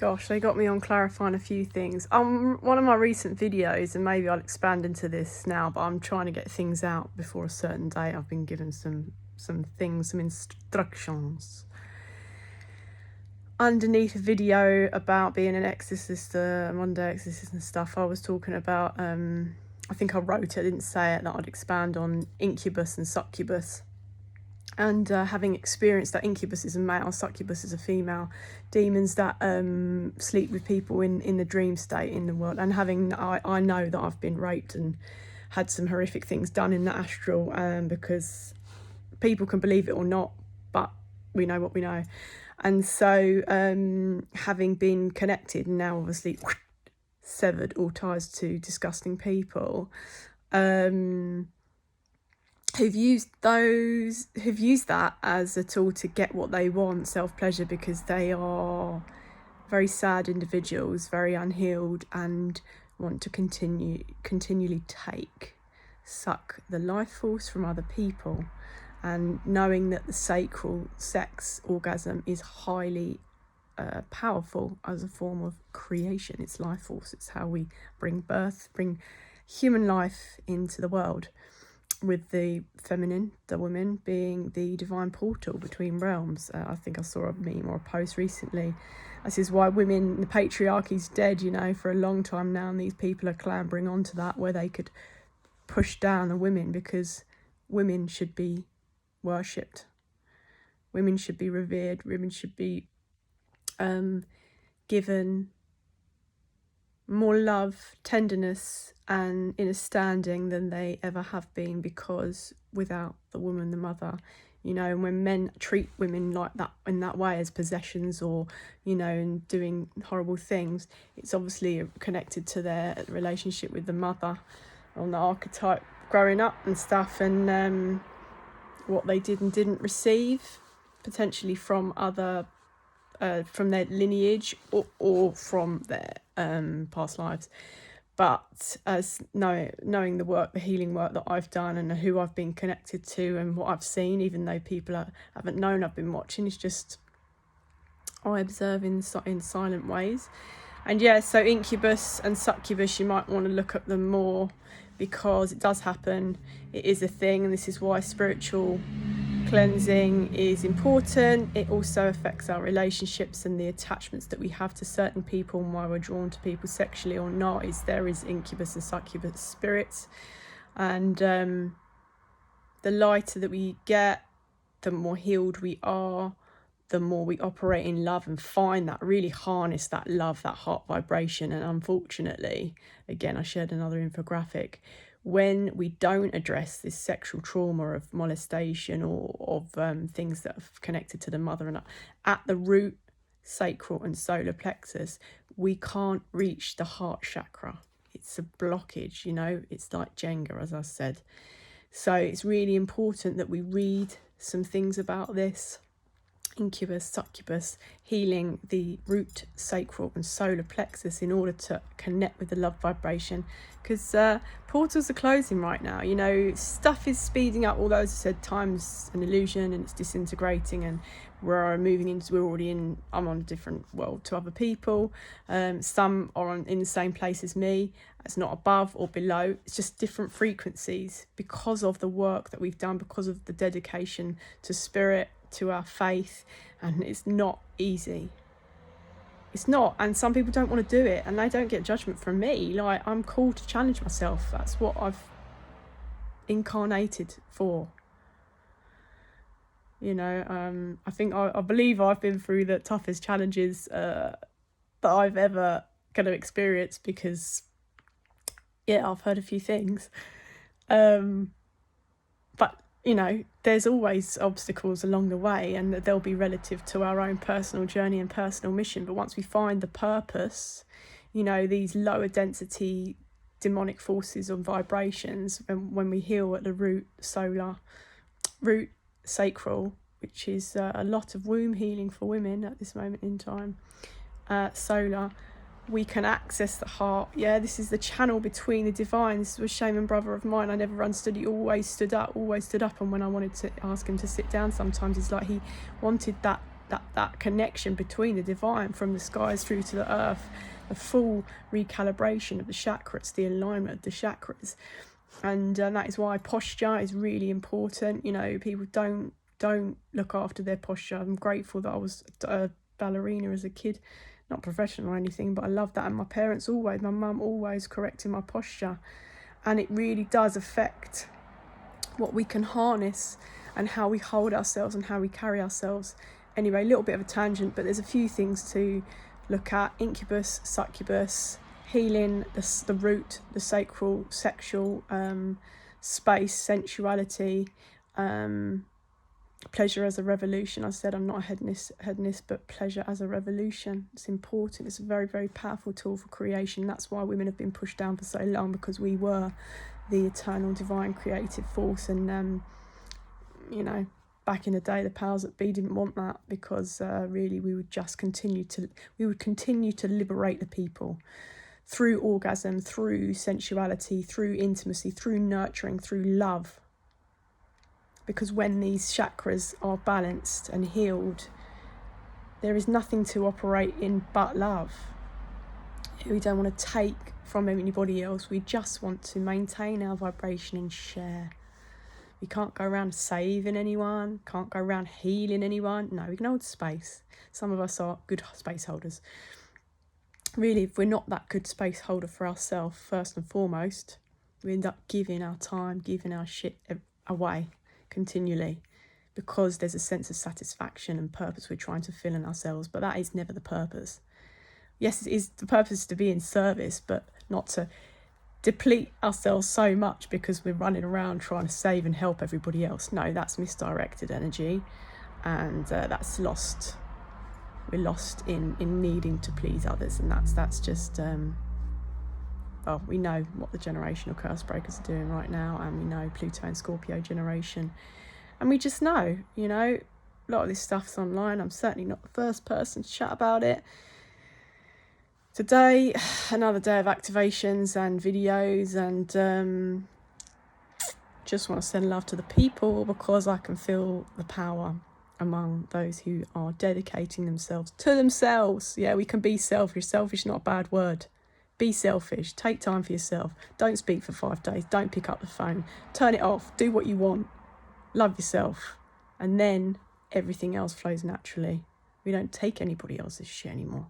Gosh, they got me on clarifying a few things. One of my recent videos, and maybe I'll expand into this now, but I'm trying to get things out before a certain date. I've been given some things, some instructions. Underneath a video about being an exorcist, Monday exorcist and stuff, I was talking about, I think I wrote it, I didn't say it, that I'd expand on incubus and succubus. And having experienced that incubus is a male, succubus is a female, demons that sleep with people in the dream state in the world. And I know that I've been raped and had some horrific things done in the astral, because people can believe it or not, but we know what we know. And so having been connected and now obviously severed all ties to disgusting people, who've used that as a tool to get what they want, self-pleasure, because they are very sad individuals, very unhealed, and want to continually suck the life force from other people. And knowing that the sacral sex orgasm is highly powerful as a form of creation. It's life force. It's how we bring human life into the world, with the feminine, the woman, being the divine portal between realms. I think I saw a meme or a post recently. This is why women, the patriarchy's dead, for a long time now, and these people are clambering onto that, where they could push down the women, because women should be worshipped. Women should be revered. Women should be given more love, tenderness, and inner standing than they ever have been, because without the woman, the mother, and when men treat women like that, in that way, as possessions, or and doing horrible things, it's obviously connected to their relationship with the mother, on the archetype growing up and stuff, and what they did and didn't receive, potentially from other from their lineage, or from their past lives. But as knowing the healing work that I've done, and who I've been connected to, and what I've seen, even though people haven't known I've been watching, it's just I observe in silent ways. And so incubus and succubus, you might want to look at them more, because it does happen. It is a thing, and this is why spiritual cleansing is important. It also affects our relationships and the attachments that we have to certain people, and why we're drawn to people sexually or not. There is incubus and succubus spirits, and the lighter that we get, the more healed we are, the more we operate in love and find that, really harness that love, that heart vibration. And unfortunately, again, I shared another infographic, when we don't address this sexual trauma of molestation, or of things that are connected to the mother, and at the root, sacral and solar plexus, we can't reach the heart chakra. It's a blockage, it's like Jenga, as I said. So it's really important that we read some things about this. Incubus, succubus, healing the root, sacral and solar plexus in order to connect with the love vibration, because portals are closing right now. Stuff is speeding up, although, as I said, time's an illusion and it's disintegrating, and I'm on a different world to other people. Some are in the same place as me. It's not above or below, it's just different frequencies, because of the work that we've done, because of the dedication to spirit, to our faith. And it's not easy. It's not, and some people don't want to do it, and they don't get judgment from me. Like, I'm called to challenge myself. That's what I've incarnated for. I believe I've been through the toughest challenges that I've ever going to experience, because I've heard a few things, but there's always obstacles along the way, and they'll be relative to our own personal journey and personal mission. But once we find the purpose, these lower density demonic forces and vibrations, when we heal at the root sacral, which is a lot of womb healing for women at this moment in time, solar, we can access the heart. This is the channel between the divine. This was a shaman brother of mine. I never understood. He always stood up, and when I wanted to ask him to sit down, sometimes it's like he wanted that that connection between the divine from the skies through to the earth, a full recalibration of the chakras, the alignment of the chakras. And that is why posture is really important. You know, people don't look after their posture. I'm grateful that I was a ballerina as a kid, not professional or anything, but I love that. And my parents always, my mum always correcting my posture, and it really does affect what we can harness and how we hold ourselves and how we carry ourselves. Anyway, a little bit of a tangent, but there's a few things to look at: incubus, succubus, healing the root, the sacral, sexual space, sensuality, pleasure as a revolution. I said I'm not a hedonist, but pleasure as a revolution. It's important. It's a very, very powerful tool for creation. That's why women have been pushed down for so long, because we were the eternal divine creative force. And you know, back in the day, the powers that be didn't want that, because really we would just continue to liberate the people through orgasm, through sensuality, through intimacy, through nurturing, through love. Because when these chakras are balanced and healed, there is nothing to operate in but love. We don't want to take from anybody else. We just want to maintain our vibration and share. We can't go around saving anyone, can't go around healing anyone. No, we can hold space. Some of us are good space holders. Really, if we're not that good space holder for ourselves, first and foremost, we end up giving our time, giving our shit away continually, because there's a sense of satisfaction and purpose we're trying to fill in ourselves. But that is never the purpose. Yes, it is the purpose to be in service, but not to deplete ourselves so much because we're running around trying to save and help everybody else. No, that's misdirected energy, and that's lost. We're lost in needing to please others, and that's just well, we know what the generational curse breakers are doing right now, and we know Pluto and Scorpio generation, and we just know, you know, a lot of this stuff's online. I'm certainly not the first person to chat about it. Today, another day of activations and videos, and just want to send love to the people, because I can feel the power among those who are dedicating themselves to themselves. Yeah, we can be selfish. Selfish is not a bad word. Be selfish. Take time for yourself. Don't speak for 5 days. Don't pick up the phone. Turn it off. Do what you want. Love yourself. And then everything else flows naturally. We don't take anybody else's shit anymore.